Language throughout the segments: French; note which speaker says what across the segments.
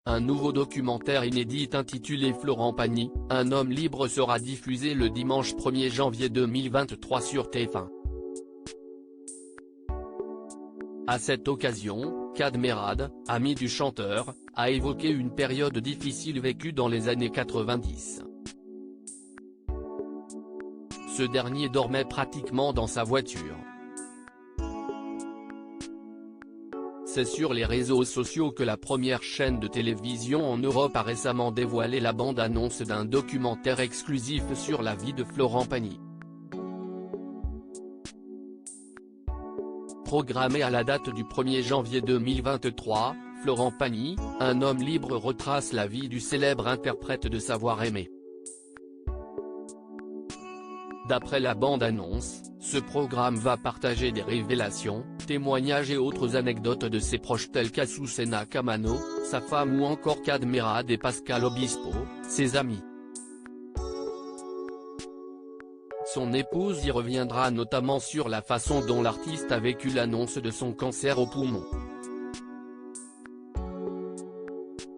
Speaker 1: un nouveau documentaire inédit intitulé Florent Pagny, un homme libre sera diffusé le dimanche 1er janvier 2023 sur TF1. À cette occasion, Kad Merad, ami du chanteur, a évoqué une période difficile vécue dans les années 90. Ce dernier dormait pratiquement dans sa voiture. C'est sur les réseaux sociaux que la première chaîne de télévision en Europe a récemment dévoilé la bande-annonce d'un documentaire exclusif sur la vie de Florent Pagny. Programmé à la date du 1er janvier 2023, Florent Pagny, un homme libre retrace la vie du célèbre interprète de Savoir-aimer. D'après la bande-annonce, ce programme va partager des révélations, témoignages et autres anecdotes de ses proches tels qu'Azucena Kamano, sa femme ou encore Kad Merad et Pascal Obispo, ses amis. Son épouse y reviendra notamment sur la façon dont l'artiste a vécu l'annonce de son cancer au poumon.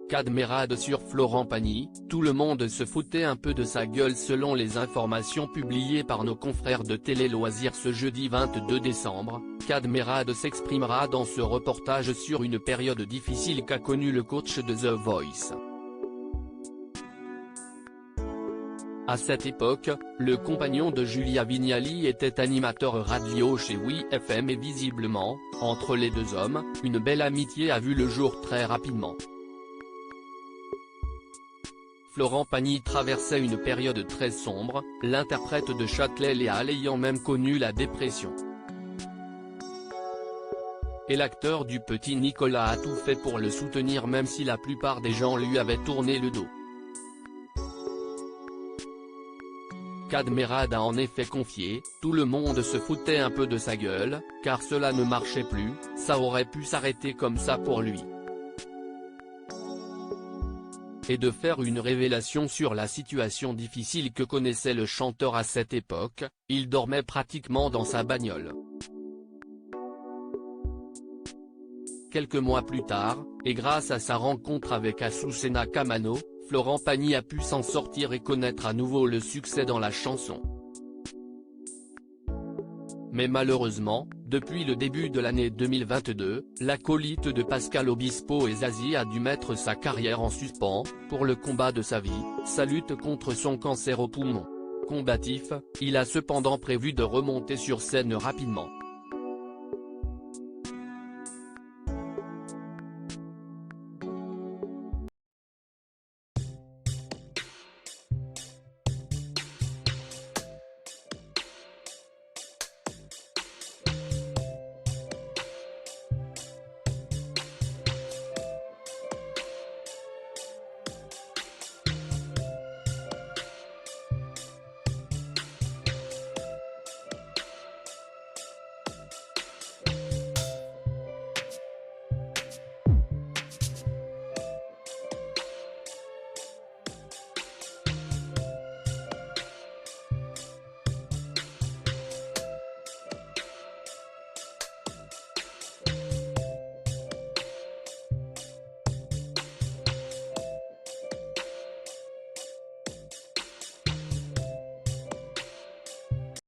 Speaker 1: Kad Merad sur Florent Pagny, tout le monde se foutait un peu de sa gueule selon les informations publiées par nos confrères de Télé Loisirs ce jeudi 22 décembre, Kad Merad s'exprimera dans ce reportage sur une période difficile qu'a connue le coach de The Voice. À cette époque, le compagnon de Julia Vignali était animateur radio chez WeFM et visiblement, entre les deux hommes, une belle amitié a vu le jour très rapidement. Florent Pagny traversait une période très sombre, l'interprète de Châtelet-Léal ayant même connu la dépression. Et l'acteur du Petit Nicolas a tout fait pour le soutenir même si la plupart des gens lui avaient tourné le dos. Kad Merad a en effet confié, tout le monde se foutait un peu de sa gueule, car cela ne marchait plus, ça aurait pu s'arrêter comme ça pour lui. Et de faire une révélation sur la situation difficile que connaissait le chanteur à cette époque, il dormait pratiquement dans sa bagnole. Quelques mois plus tard, et grâce à sa rencontre avec Azucena Kamano, Florent Pagny a pu s'en sortir et connaître à nouveau le succès dans la chanson. Mais malheureusement, depuis le début de l'année 2022, l'acolyte de Pascal Obispo et Zazie a dû mettre sa carrière en suspens, pour le combat de sa vie, sa lutte contre son cancer au poumon. Combatif, il a cependant prévu de remonter sur scène rapidement.